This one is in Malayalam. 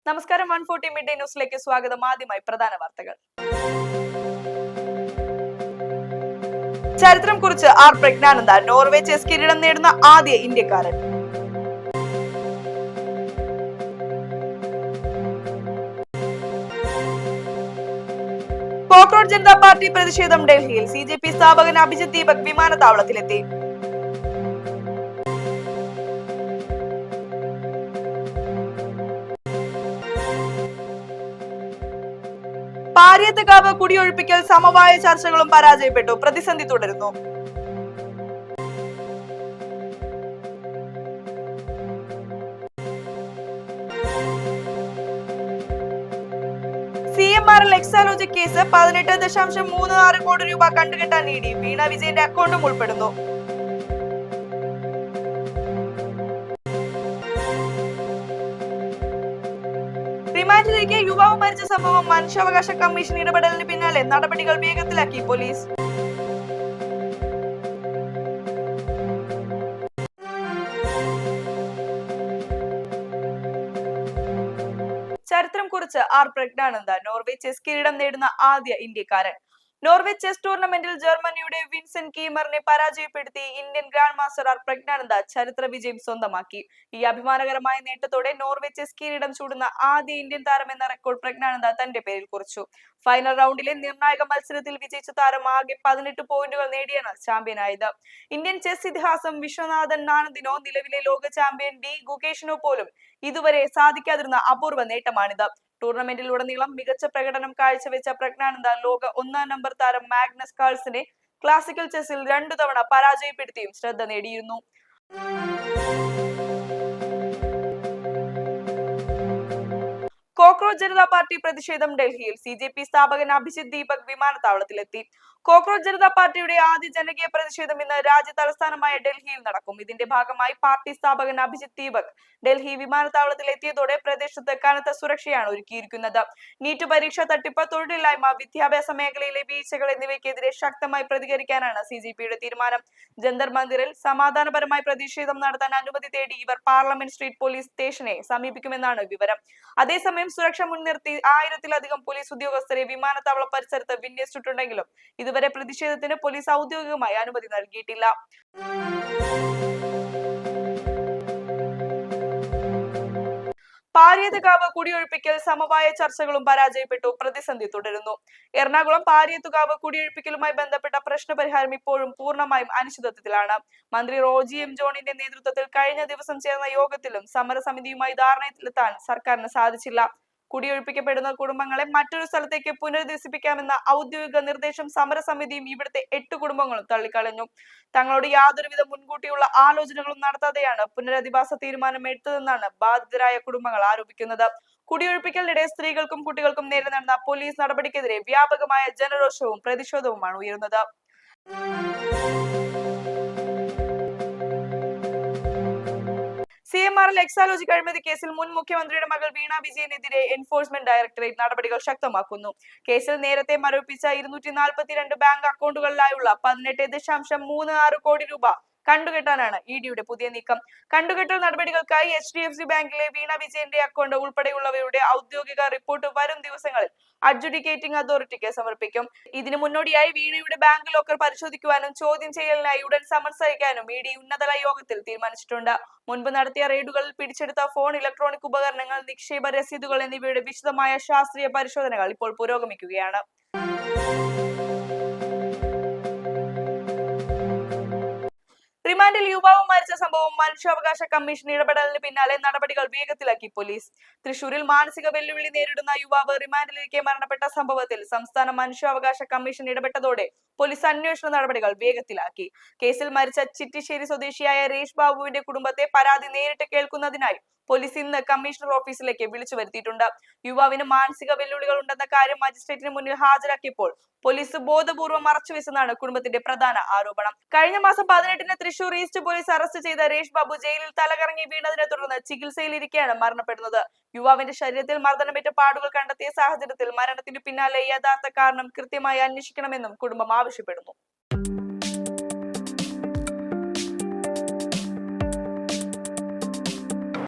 നമസ്കാരം 140 മിഡ് ഡേ ന്യൂസിലേക്ക് സ്വാഗതം. ആദ്യമായി പ്രധാന വാർത്തകൾ. ചരിത്രം കുറിച്ച് ആർ പ്രജ്ഞാനന്ദ, നോർവേ ചെസ് കിരീടം നേടുന്ന ആദ്യ ഇന്ത്യക്കാരൻ. കോക്രോച്ച് ജനതാ പാർട്ടി പ്രതിഷേധം ഡൽഹിയിൽ. CJP സ്ഥാപകൻ അഭിജിത് ദീപക് വിമാനത്താവളത്തിലെത്തി. പാരിയത്തുകാവ് കുടിയൊഴിപ്പിക്കൽ സമവായ ചർച്ചകളും പരാജയപ്പെട്ടു. പ്രതിസന്ധി തുടരുന്നു. CMRL എക്സാലോജി കേസ് 18.36 കോടി രൂപ കണ്ടുകെട്ടാൻ ED. വീണ വിജയന്റെ അക്കൗണ്ടും ഉൾപ്പെടുന്നു. റിമാൻഡിലേക്ക് യുവാവ് മരിച്ച സംഭവം മനുഷ്യാവകാശ കമ്മീഷൻ ഇടപെടലിന് പിന്നാലെ നടപടികൾ വേഗത്തിലാക്കി പോലീസ്. ചരിത്രം കുറിച്ച് ആർ പ്രജ്ഞാനന്ദ, നോർവേ ചെസ് കിരീടം നേടുന്ന ആദ്യ ഇന്ത്യക്കാരൻ. നോർവേ ചെസ് ടൂർണമെന്റിൽ ജർമ്മനിയുടെ വിൻസെന്റ് കീമറിനെ പരാജയപ്പെടുത്തി Indian grand master R Praggnanandhaa ചരിത്ര വിജയം സ്വന്തമാക്കി. ഈ അഭിമാനകരമായ നേട്ടത്തോടെ നോർവേ ചെസ് കിരീടം ചൂടുന്ന ആദ്യ ഇന്ത്യൻ താരം എന്ന റെക്കോർഡ് പ്രജ്ഞാനന്ദ തന്റെ പേരിൽ കുറിച്ചു. ഫൈനൽ റൗണ്ടിലെ നിർണായക മത്സരത്തിൽ വിജയിച്ച താരം ആകെ 18 പോയിന്റുകൾ നേടിയാണ് ചാമ്പ്യനായത്. ഇന്ത്യൻ ചെസ് ഇതിഹാസം വിശ്വനാഥൻ ആനന്ദിനോ നിലവിലെ ലോക ചാമ്പ്യൻ ഡി ഗുകേഷിനോ പോലും ഇതുവരെ സാധിക്കാതിരുന്ന അപൂർവ നേട്ടമാണിത്. ടൂർണമെന്റിലുടനീളം മികച്ച പ്രകടനം കാഴ്ചവെച്ച പ്രജ്ഞാനന്ദ ലോക 1-ാം നമ്പർ താരം മാഗ്നസ് കാൾസനെ ക്ലാസിക്കൽ ചെസ്സിൽ 2 തവണ പരാജയപ്പെടുത്തിയും ശ്രദ്ധ നേടിയിരുന്നു. കോക്രോച്ച് ജനതാ പാർട്ടി പ്രതിഷേധം ഡൽഹിയിൽ. CJP സ്ഥാപകൻ അഭിജിത് ദീപക് വിമാനത്താവളത്തിലെത്തി. കോക്രോച്ച് ജനതാ പാർട്ടിയുടെ ആദ്യ ജനകീയ പ്രതിഷേധം ഇന്ന് രാജ്യ തലസ്ഥാനമായ ഡൽഹിയിൽ നടക്കും. ഇതിന്റെ ഭാഗമായി പാർട്ടി സ്ഥാപകൻ അഭിജിത് ദീപക് ഡൽഹി വിമാനത്താവളത്തിൽ എത്തിയതോടെ പ്രദേശത്ത് കനത്ത സുരക്ഷയാണ് ഒരുക്കിയിരിക്കുന്നത്. നീറ്റ് പരീക്ഷ തട്ടിപ്പ്, തൊഴിലില്ലായ്മ, വിദ്യാഭ്യാസ മേഖലയിലെ വീഴ്ചകൾ എന്നിവയ്ക്കെതിരെ ശക്തമായി പ്രതികരിക്കാനാണ് CJPയുടെ തീരുമാനം. ജന്തർ മന്ദിറിൽ സമാധാനപരമായി പ്രതിഷേധം നടത്താൻ അനുമതി തേടി ഇവർ പാർലമെന്റ് സ്ട്രീറ്റ് പോലീസ് സ്റ്റേഷനെ സമീപിക്കുമെന്നാണ് വിവരം. അതേസമയം സുരക്ഷ മുൻനിർത്തി 1000-ലധികം പോലീസ് ഉദ്യോഗസ്ഥരെ വിമാനത്താവള പരിസരത്ത് വിന്യസിച്ചിട്ടുണ്ടെങ്കിലും ഇതുവരെ പ്രതിഷേധത്തിന് പോലീസ് ഔദ്യോഗികമായി അനുമതി നൽകിയിട്ടില്ല. പാരിയത്തുകാവ് കുടിയൊഴിപ്പിക്കൽ സമവായ ചർച്ചകളും പരാജയപ്പെട്ടു. പ്രതിസന്ധി തുടരുന്നു. എറണാകുളം പാരിയത്തുകാവ് കുടിയൊഴിപ്പിക്കലുമായി ബന്ധപ്പെട്ട പ്രശ്നപരിഹാരം ഇപ്പോഴും പൂർണ്ണമായും അനിശ്ചിതത്വത്തിലാണ്. മന്ത്രി റോജി എം ജോണിന്റെ നേതൃത്വത്തിൽ കഴിഞ്ഞ ദിവസം ചേർന്ന യോഗത്തിലും സമരസമിതിയുമായി ധാരണയിലെത്താൻ സർക്കാരിന് സാധിച്ചില്ല. കുടിയൊഴിപ്പിക്കപ്പെടുന്ന കുടുംബങ്ങളെ മറ്റൊരു സ്ഥലത്തേക്ക് പുനരധിവസിപ്പിക്കാമെന്ന ഔദ്യോഗിക നിർദ്ദേശം സമരസമിതിയും ഇവിടുത്തെ 8 കുടുംബങ്ങളും തള്ളിക്കളഞ്ഞു. തങ്ങളോട് യാതൊരുവിധ മുൻകൂട്ടിയുള്ള ആലോചനകളും നടത്താതെയാണ് പുനരധിവാസ തീരുമാനം എടുത്തതെന്നാണ് ബാധിതരായ കുടുംബങ്ങൾ ആരോപിക്കുന്നത്. കുടിയൊഴിപ്പിക്കലിനിടെ സ്ത്രീകൾക്കും കുട്ടികൾക്കും നേരെ നടന്ന പോലീസ് നടപടിക്കെതിരെ വ്യാപകമായ ജനരോഷവും പ്രതിഷേധവുമാണ് ഉയരുന്നത്. CMRL എക്സാലോജി അഴിമതി കേസിൽ മുൻ മുഖ്യമന്ത്രിയുടെ മകൾ വീണ വിജയനെതിരെ എൻഫോഴ്സ്മെന്റ് ഡയറക്ടറേറ്റ് നടപടികൾ ശക്തമാക്കുന്നു. കേസിൽ നേരത്തെ മരവിപ്പിച്ച 242 ബാങ്ക് അക്കൗണ്ടുകളിലായുള്ള 18.36 കോടി രൂപ കണ്ടുകെട്ടാനാണ് EDയുടെ പുതിയ നീക്കം. കണ്ടുകെട്ടൽ നടപടികൾക്കായി HDFC ബാങ്കിലെ വീണ വിജയന്റെ അക്കൗണ്ട് ഉൾപ്പെടെയുള്ളവയുടെ ഔദ്യോഗിക റിപ്പോർട്ട് വരും ദിവസങ്ങളിൽ അഡ്ജുഡിക്കേറ്റിംഗ് അതോറിറ്റിക്ക് സമർപ്പിക്കും. ഇതിനു മുന്നോടിയായി വീണയുടെ ബാങ്ക് ലോക്കർ പരിശോധിക്കുവാനും ചോദ്യം ചെയ്യലിനായി ഉടൻ സമൻസ് അയക്കാനും ED ഉന്നതതല യോഗത്തിൽ തീരുമാനിച്ചിട്ടുണ്ട്. മുൻപ് നടത്തിയ റെയ്ഡുകളിൽ പിടിച്ചെടുത്ത ഫോൺ, ഇലക്ട്രോണിക് ഉപകരണങ്ങൾ, നിക്ഷേപ രസീതുകൾ എന്നിവയുടെ വിശദമായ ശാസ്ത്രീയ പരിശോധനകൾ ഇപ്പോൾ പുരോഗമിക്കുകയാണ്. റിമാൻഡിൽ യുവാവ് മരിച്ച സംഭവം മനുഷ്യാവകാശ കമ്മീഷൻ ഇടപെടലിന് പിന്നാലെ നടപടികൾ വേഗത്തിലാക്കി പോലീസ്. തൃശൂരിൽ മാനസിക വെല്ലുവിളി നേരിടുന്ന യുവാവ് റിമാൻഡിലിരിക്കെ മരണപ്പെട്ട സംഭവത്തിൽ സംസ്ഥാന മനുഷ്യാവകാശ കമ്മീഷൻ ഇടപെട്ടതോടെ പോലീസ് അന്വേഷണ നടപടികൾ വേഗത്തിലാക്കി. കേസിൽ മരിച്ച ചിറ്റിശ്ശേരി സ്വദേശിയായ രേഷ് ബാബുവിന്റെ കുടുംബത്തെ പരാതി നേരിട്ട് കേൾക്കുന്നതിനായി പോലീസ് ഇന്ന് കമ്മീഷണർ ഓഫീസിലേക്ക് വിളിച്ചു വരുത്തിയിട്ടുണ്ട്. യുവാവിന് മാനസിക വെല്ലുവിളികൾ ഉണ്ടെന്ന കാര്യം മജിസ്ട്രേറ്റിന് മുന്നിൽ ഹാജരാക്കിയപ്പോൾ പോലീസ് ബോധപൂർവ്വം മറച്ചുവെച്ചെന്നാണ് കുടുംബത്തിന്റെ പ്രധാന ആരോപണം. കഴിഞ്ഞ മാസം 18-ന് തൃശൂർ ഈസ്റ്റ് പോലീസ് അറസ്റ്റ് ചെയ്ത രേഷ് ബാബു ജയിലിൽ തലകറങ്ങി വീണതിനെ തുടർന്ന് ചികിത്സയിലിരിക്കെയാണ് മരണപ്പെടുന്നത്. യുവാവിന്റെ ശരീരത്തിൽ മർദ്ദനമേറ്റ പാടുകൾ കണ്ടെത്തിയ സാഹചര്യത്തിൽ മരണത്തിന് പിന്നാലെ യഥാർത്ഥ കാരണം കൃത്യമായി അന്വേഷിക്കണമെന്നും കുടുംബം ആവശ്യപ്പെടുന്നു.